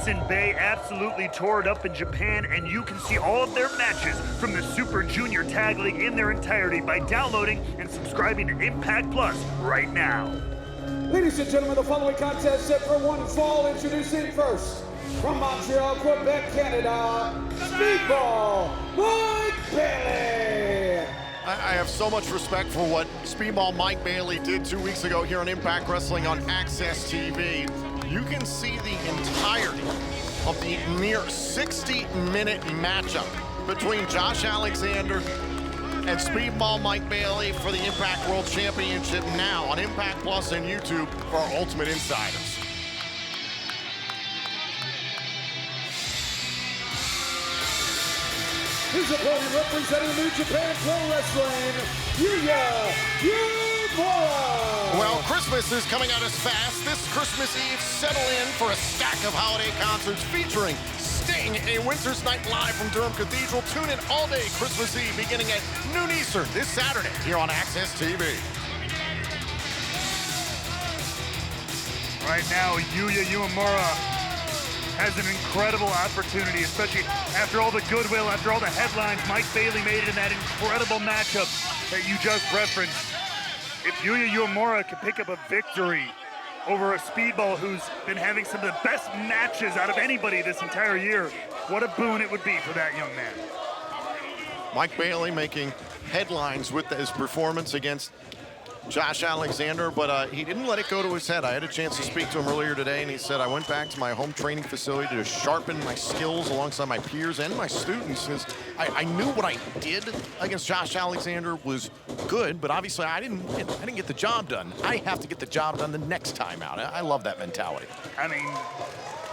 Hudson Bay absolutely tore it up in Japan, and you can see all of their matches from the Super Junior Tag League in their entirety by downloading and subscribing to Impact Plus right now. Ladies and gentlemen, the following contest set for one fall. Introducing first, from Montreal, Quebec, Canada, Speedball Mike Bailey. I have so much respect for what Speedball Mike Bailey did 2 weeks ago here on Impact Wrestling on Access TV. You can see the entirety of the near 60-minute matchup between Josh Alexander and Speedball Mike Bailey for the Impact World Championship now on Impact Plus and YouTube for our Ultimate Insiders. His opponent representing New Japan Pro Wrestling, Yuya Uemura. Well, Christmas is coming at us fast. This Christmas Eve, settle in for a stack of holiday concerts featuring Sting, A Winter's Night Live from Durham Cathedral. Tune in all day Christmas Eve beginning at noon Eastern this Saturday here on Access TV. Right now, Yuya Uemura has an incredible opportunity, especially after all the goodwill, after all the headlines Mike Bailey made in that incredible matchup that you just referenced. If Yuya Uemura can pick up a victory over a Speedball who's been having some of the best matches out of anybody this entire year, what a boon it would be for that young man. Mike Bailey making headlines with his performance against Josh Alexander, but he didn't let it go to his head. I had a chance to speak to him earlier today, and he said, I went back to my home training facility to sharpen my skills alongside my peers and my students. I knew what I did against Josh Alexander was good, but obviously I didn't get the job done. I have to get the job done the next time out. I love that mentality. I mean,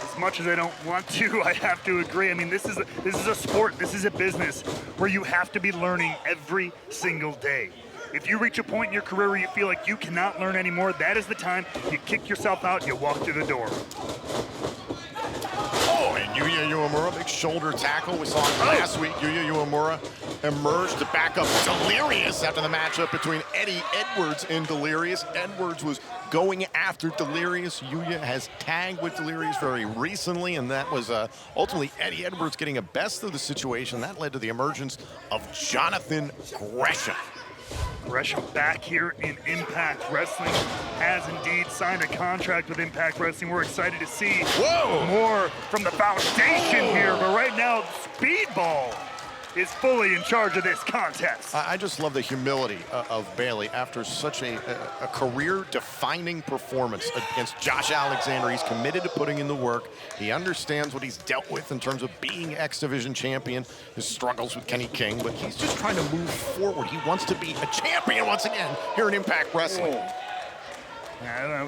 as much as I don't want to, I have to agree. I mean, this is a sport, this is a business where you have to be learning every single day. If you reach a point in your career where you feel like you cannot learn anymore, that is the time you kick yourself out and you walk through the door. Oh, and Yuya Uemura, big shoulder tackle. We saw it last week. Yuya Uemura emerged to back up Delirious after the matchup between Eddie Edwards and Delirious. Edwards was going after Delirious. Yuya has tagged with Delirious very recently, and that was ultimately Eddie Edwards getting a best of the situation. That led to the emergence of Jonathan Gresham. Gresham back here in Impact Wrestling, has indeed signed a contract with Impact Wrestling. We're excited to see more from the foundation here, but right now, Speedball is fully in charge of this contest. I just love the humility of Bailey after such a career-defining performance against Josh Alexander. He's committed to putting in the work. He understands what he's dealt with in terms of being X Division champion, his struggles with Kenny King, but he's just trying to move forward. He wants to be a champion once again here in Impact Wrestling. Yeah,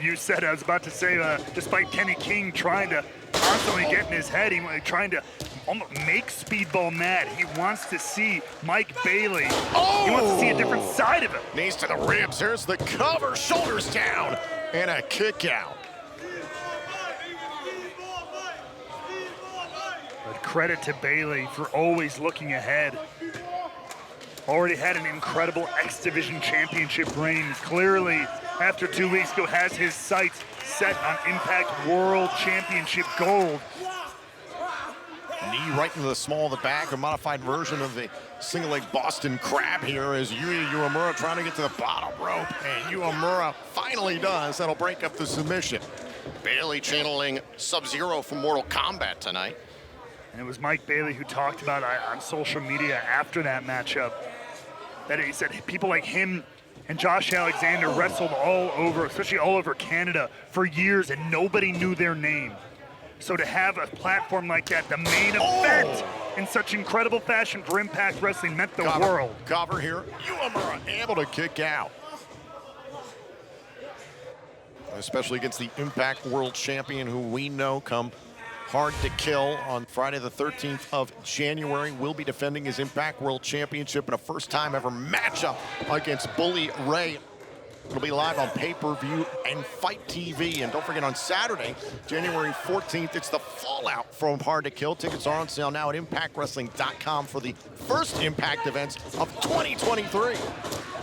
you said, I was about to say, despite Kenny King trying to constantly get in his head, trying to almost make Speedball mad. He wants to see Mike Bailey. He wants to see a different side of him. Knees to the ribs. Here's the cover. Shoulders down. And a kick out. But credit to Bailey for always looking ahead. Already had an incredible X Division championship reign. Clearly, after 2 weeks ago, has his sights set on Impact World Championship Gold. Knee right into the small of the back, a modified version of the single-leg Boston Crab here as Yuya Uemura trying to get to the bottom rope, and Uemura finally does. That'll break up the submission. Bailey channeling Sub-Zero from Mortal Kombat tonight. And it was Mike Bailey who talked about on social media after that matchup that he said people like him and Josh Alexander wrestled all over, especially all over Canada, for years, and nobody knew their name. So to have a platform like that, the main event, in such incredible fashion for Impact Wrestling meant the world. Cover here. Uemura able to kick out. Especially against the Impact World Champion, who we know come hard to kill. On Friday the 13th of January, will be defending his Impact World Championship in a first-time ever matchup against Bully Ray. It'll be live on pay-per-view and Fight TV. And don't forget, on Saturday, January 14th, it's the Fallout from Hard to Kill. Tickets are on sale now at ImpactWrestling.com for the first Impact events of 2023.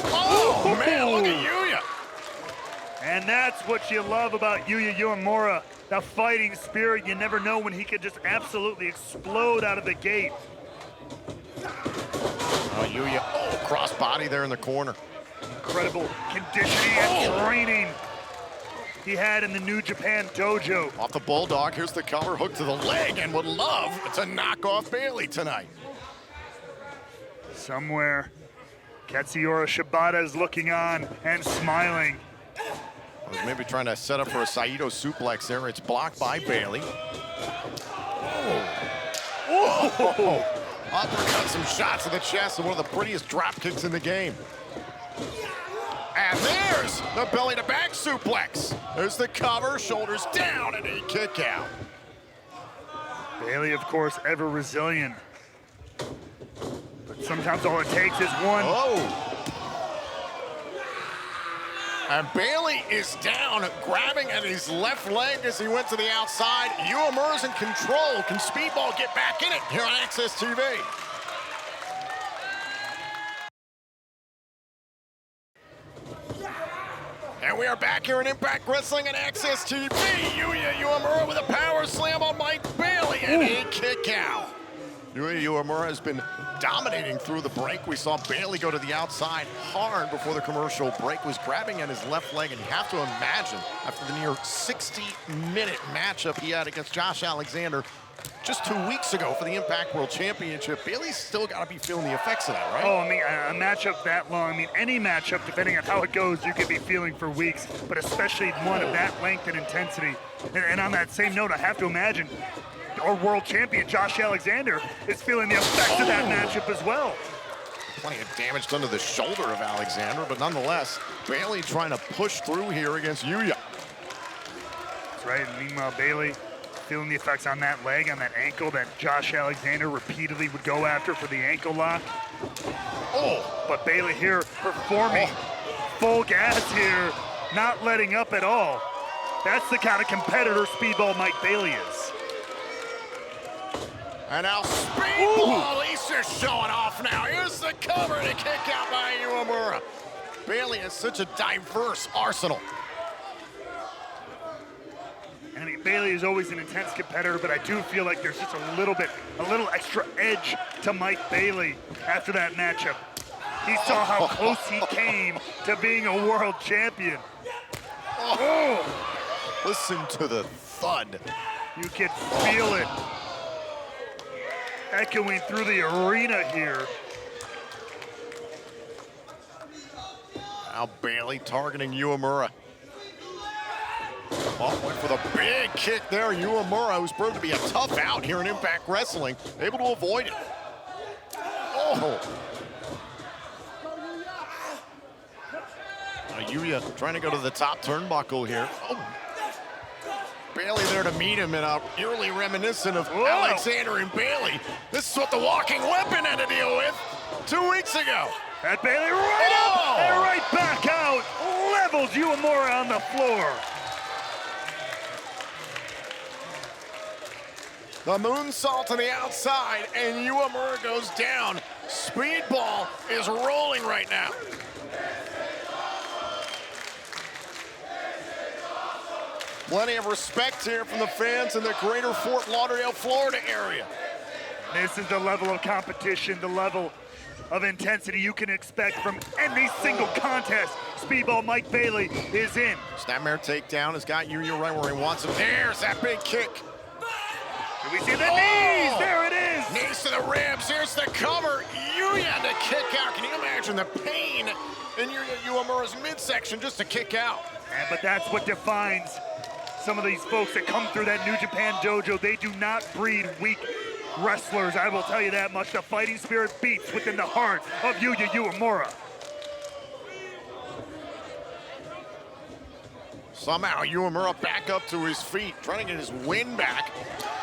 Oh, man, look at Yuya. And that's what you love about Yuya Uemura. the fighting spirit. You never know when he could just absolutely explode out of the gate. Oh, Yuya, crossbody there in the corner. Incredible conditioning and training he had in the New Japan dojo. Off the Bulldog, here's the cover, hook to the leg, and would love to knock off Bailey tonight. Somewhere, Katsuyori Shibata is looking on and smiling. I was maybe trying to set up for a Saito suplex there. It's blocked by Bailey. Whoa! Uppercut, some shots to the chest, and one of the prettiest drop kicks in the game. And there's the belly-to-back suplex. There's the cover, shoulders down, and a kick out. Bailey, of course, ever resilient. But sometimes all it takes is one. And Bailey is down, grabbing at his left leg as he went to the outside. Uemura's in control. Can Speedball get back in it here on Access TV? And we are back here in Impact Wrestling and Access TV. Yuya Uemura with a power slam on Mike Bailey and a kick out. Yuya Uemura has been dominating through the break. We saw Bailey go to the outside hard before the commercial break, was grabbing at his left leg, and you have to imagine after the near 60-minute matchup he had against Josh Alexander just 2 weeks ago for the Impact World Championship, Bailey's still got to be feeling the effects of that, right? Oh, I mean, a matchup that long, I mean, any matchup, depending on how it goes, you could be feeling for weeks, but especially one of that length and intensity. And on that same note, I have to imagine our world champion, Josh Alexander, is feeling the effects of that matchup as well. Plenty of damage done to the shoulder of Alexander, but nonetheless, Bailey trying to push through here against Yuya. That's right, and meanwhile, Bailey feeling the effects on that leg, on that ankle that Josh Alexander repeatedly would go after for the ankle lock. But Bailey here performing full gas here, not letting up at all. That's the kind of competitor Speedball Mike Bailey is. And now Speedball, he's just showing off now. Here's the cover and a kick out by Uemura. Bailey has such a diverse arsenal. And I mean, Bailey is always an intense competitor, but I do feel like there's just a little extra edge to Mike Bailey after that matchup. He saw how close he came to being a world champion. Listen to the thud. You can feel it echoing through the arena here. Now Bailey targeting Uemura. Went for the big kick there. Uemura, who's proven to be a tough out here in Impact Wrestling, able to avoid it. Yuya trying to go to the top turnbuckle here. Bailey there to meet him, and eerily reminiscent of Alexander and Bailey. This is what the walking weapon had to deal with 2 weeks ago. That Bailey right up and right back out, levels Uemura on the floor. The moonsault on the outside, and Uemura goes down. Speedball is rolling right now. Plenty of respect here from the fans in the greater Fort Lauderdale, Florida area. This is the level of competition, the level of intensity you can expect from any single contest Speedball Mike Bailey is in. Snapmare takedown has got Yuya right where he wants him. There's that big kick. Can we see the knees? There it is. Knees to the ribs. Here's the cover. Yuya to kick out. Can you imagine the pain in Uemura's midsection just to kick out? But that's what defines some of these folks that come through that New Japan dojo. They do not breed weak wrestlers. I will tell you that much. The fighting spirit beats within the heart of Yuya Uemura. Somehow Uemura back up to his feet, trying to get his wind back.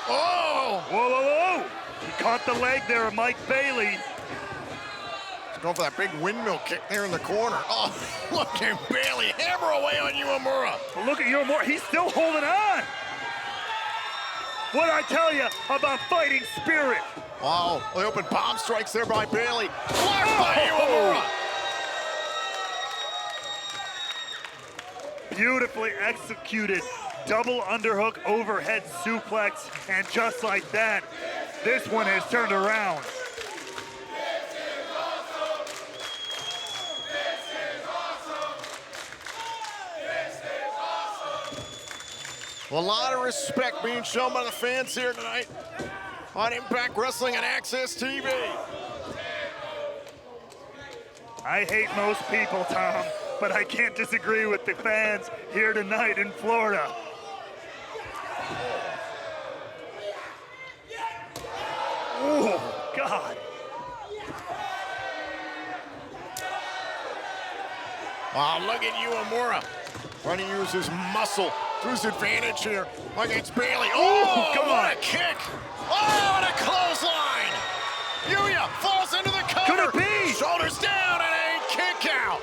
Whoa. He caught the leg there of Mike Bailey. He's going for that big windmill kick there in the corner. Look at Bailey hammer away on Uemura. But look at Uemura, he's still holding on. What I tell you about fighting spirit. Wow, the open bomb strikes there by Bailey. Blocked by Uemura. Beautifully executed double underhook overhead suplex, and just like that, this one has turned around. A lot of respect being shown by the fans here tonight on Impact Wrestling and Access TV. I hate most people, Tom, but I can't disagree with the fans here tonight in Florida. Oh, God. Oh, look at Uemura. Trying to use his muscle to his advantage here against Bailey. Oh, come what on. a kick. Oh, and a clothesline. Yuya falls into the cover. Could it be? Shoulders down and a kick out.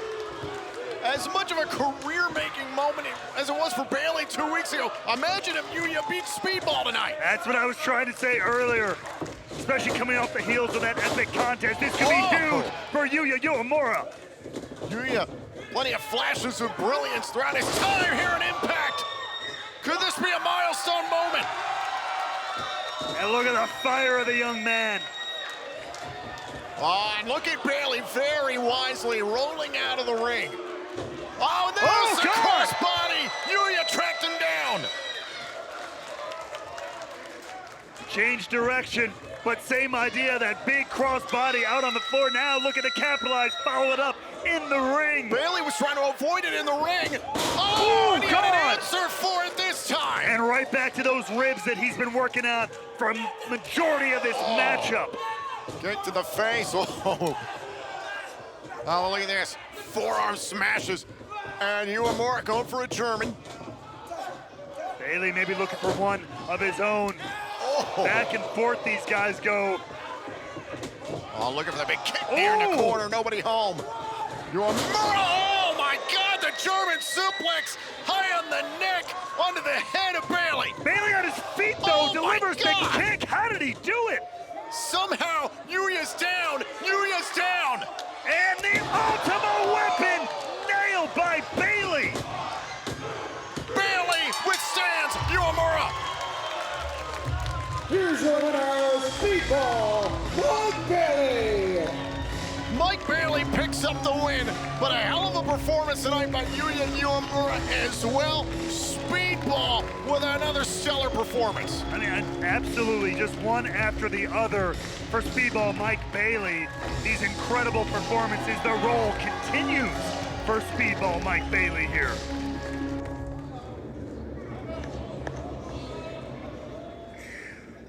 As much of a career-making moment as it was for Bailey 2 weeks ago, imagine if Yuya beats Speedball tonight. That's what I was trying to say earlier, especially coming off the heels of that epic contest. This could be huge for Yuya Uemura. Yuya, plenty of flashes of brilliance throughout his time here in Impact. Could this be a milestone moment? And look at the fire of the young man. Oh, and look at Bailey very wisely rolling out of the ring. Oh, and there's the crossbody. Yuya tracked him down. Change direction, but same idea, that big crossbody out on the floor. Now looking to capitalize, follow it up in the ring. Bailey was trying to avoid it in the ring. Oh, and he had an answer for it this time. And right back to those ribs that he's been working on for majority of this matchup. Get to the face. Oh, look at this. Forearm smashes. And Uemura going for a German. Bailey maybe looking for one of his own. Back and forth these guys go. Oh, looking for the big kick here in the corner. Nobody home. Uemura. Oh, my God. The German suplex high on the neck onto the head of Bailey. Bailey on his feet, though, delivers the kick. How did he do it? Somehow, Yuya's down. Yuya's down. And the ultimate weapon nailed by Bailey. Bailey withstands Uemura. Here's your winner, Speedball, Mike Bailey. Mike Bailey picks up the win, but a hell of a performance tonight by Yuya Uemura as well. Speedball with another stellar performance. I mean, absolutely, just one after the other for Speedball Mike Bailey. These incredible performances, the roll continues for Speedball Mike Bailey here.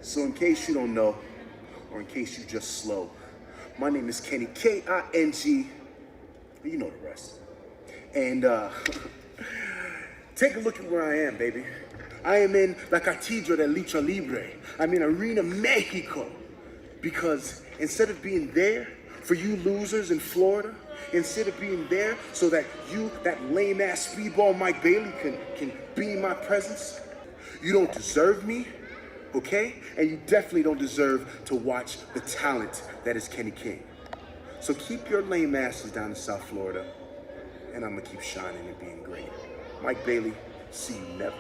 So in case you don't know, or in case you just slow, my name is Kenny, K-I-N-G, you know the rest. And take a look at where I am, baby. I am in La Catedral de Lucha Libre. I'm in Arena Mexico. Because instead of being there for you losers in Florida, instead of being there so that you, that lame-ass Speedball Mike Bailey can be in my presence, you don't deserve me. Okay? And you definitely don't deserve to watch the talent that is Kenny King. So keep your lame asses down in South Florida, and I'm gonna keep shining and being great. Mike Bailey, see you never.